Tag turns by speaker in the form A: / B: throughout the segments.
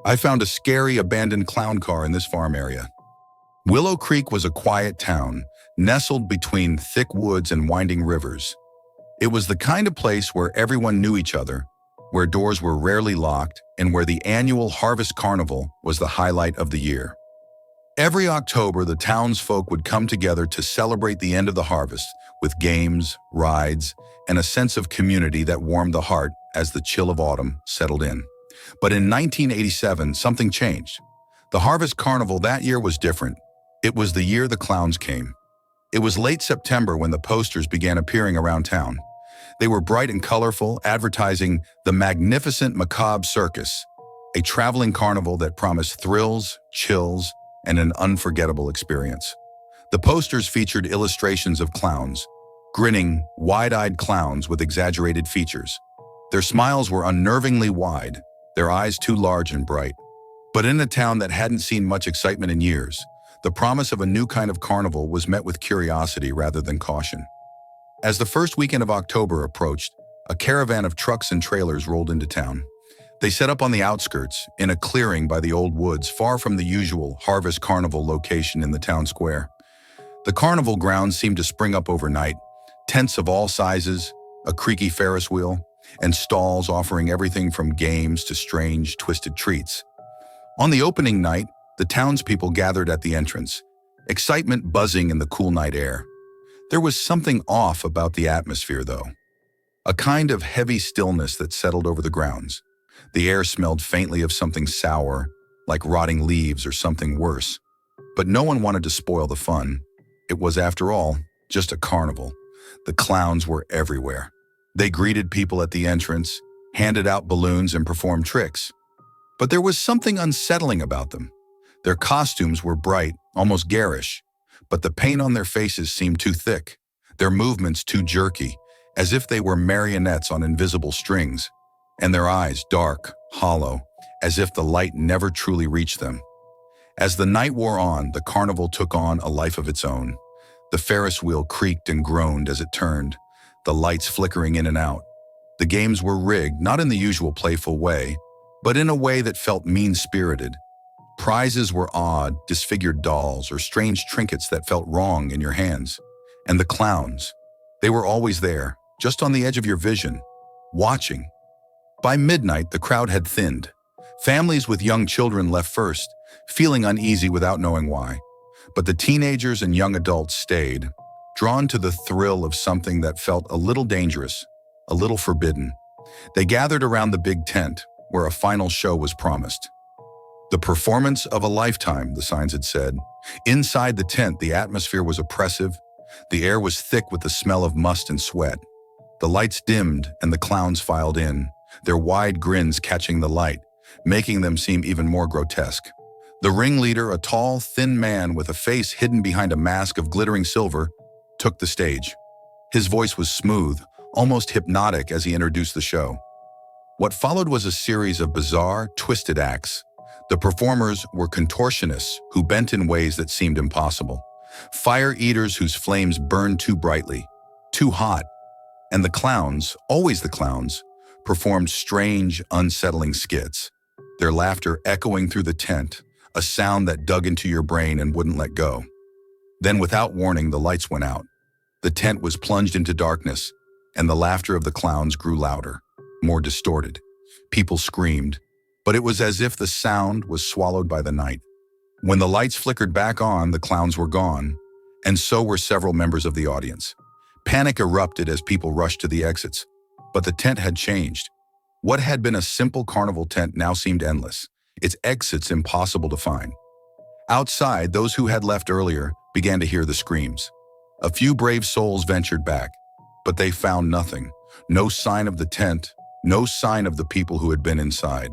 A: I found a scary abandoned clown car in this farm area. Willow Creek was a quiet town, nestled between thick woods and winding rivers. It was the kind of place where everyone knew each other, where doors were rarely locked, and where the annual Harvest Carnival was the highlight of the year. Every October, the townsfolk would come together to celebrate the end of the harvest with games, rides, and a sense of community that warmed the heart as the chill of autumn settled in. But in 1987, something changed. The Harvest Carnival that year was different. It was the year the clowns came. It was late September when the posters began appearing around town. They were bright and colorful, advertising the magnificent Macabre Circus, a traveling carnival that promised thrills, chills, and an unforgettable experience. The posters featured illustrations of clowns, grinning, wide-eyed clowns with exaggerated features. Their smiles were unnervingly wide, their eyes too large and bright. But in a town that hadn't seen much excitement in years, the promise of a new kind of carnival was met with curiosity rather than caution. As the first weekend of October approached, a caravan of trucks and trailers rolled into town. They set up on the outskirts, in a clearing by the old woods, far from the usual Harvest Carnival location in the town square. The carnival grounds seemed to spring up overnight, tents of all sizes, a creaky Ferris wheel, and stalls offering everything from games to strange, twisted treats. On the opening night, the townspeople gathered at the entrance, excitement buzzing in the cool night air. There was something off about the atmosphere, though. A kind of heavy stillness that settled over the grounds. The air smelled faintly of something sour, like rotting leaves or something worse. But no one wanted to spoil the fun. It was, after all, just a carnival. The clowns were everywhere. They greeted people at the entrance, handed out balloons, and performed tricks. But there was something unsettling about them. Their costumes were bright, almost garish, but the paint on their faces seemed too thick, their movements too jerky, as if they were marionettes on invisible strings, and their eyes dark, hollow, as if the light never truly reached them. As the night wore on, the carnival took on a life of its own. The Ferris wheel creaked and groaned as it turned, the lights flickering in and out. The games were rigged, not in the usual playful way, but in a way that felt mean-spirited. Prizes were odd, disfigured dolls or strange trinkets that felt wrong in your hands. And the clowns, they were always there, just on the edge of your vision, watching. By midnight, the crowd had thinned. Families with young children left first, feeling uneasy without knowing why. But the teenagers and young adults stayed, drawn to the thrill of something that felt a little dangerous, a little forbidden. They gathered around the big tent, where a final show was promised. The performance of a lifetime, the signs had said. Inside the tent, the atmosphere was oppressive. The air was thick with the smell of must and sweat. The lights dimmed and the clowns filed in, their wide grins catching the light, making them seem even more grotesque. The ringleader, a tall, thin man with a face hidden behind a mask of glittering silver, took the stage. His voice was smooth, almost hypnotic as he introduced the show. What followed was a series of bizarre, twisted acts. The performers were contortionists who bent in ways that seemed impossible, fire eaters whose flames burned too brightly, too hot, and the clowns, always the clowns, performed strange, unsettling skits, their laughter echoing through the tent, a sound that dug into your brain and wouldn't let go. Then, without warning, the lights went out. The tent was plunged into darkness, and the laughter of the clowns grew louder, more distorted. People screamed, but it was as if the sound was swallowed by the night. When the lights flickered back on, the clowns were gone, and so were several members of the audience. Panic erupted as people rushed to the exits, but the tent had changed. What had been a simple carnival tent now seemed endless, its exits impossible to find. Outside, those who had left earlier began to hear the screams. A few brave souls ventured back, but they found nothing. No sign of the tent, no sign of the people who had been inside.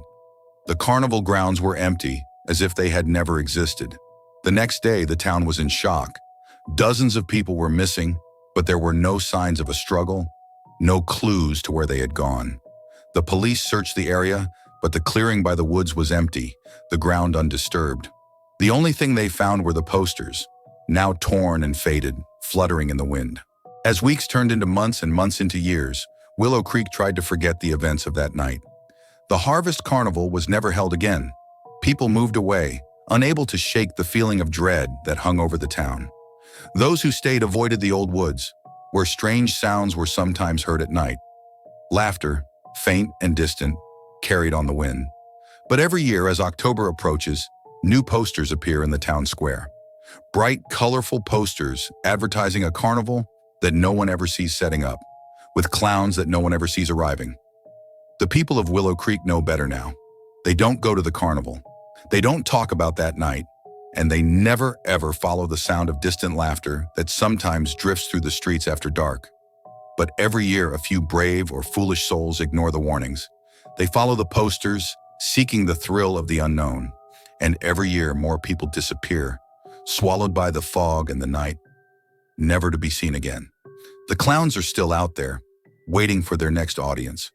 A: The carnival grounds were empty, as if they had never existed. The next day, the town was in shock. Dozens of people were missing, but there were no signs of a struggle, no clues to where they had gone. The police searched the area, but the clearing by the woods was empty, the ground undisturbed. The only thing they found were the posters, now torn and faded, fluttering in the wind. As weeks turned into months and months into years, Willow Creek tried to forget the events of that night. The Harvest Carnival was never held again, People moved away, unable to shake the feeling of dread that hung over the town. Those who stayed avoided the old woods, where strange sounds were sometimes heard at night. Laughter, faint and distant, carried on the wind. But every year as October approaches, new posters appear in the town square. Bright, colorful posters advertising a carnival that no one ever sees setting up, with clowns that no one ever sees arriving. The people of Willow Creek know better now. They don't go to the carnival. They don't talk about that night, and they never ever follow the sound of distant laughter that sometimes drifts through the streets after dark. But every year, a few brave or foolish souls ignore the warnings. They follow the posters, seeking the thrill of the unknown. And every year, more people disappear, swallowed by the fog and the night, never to be seen again. The clowns are still out there, waiting for their next audience,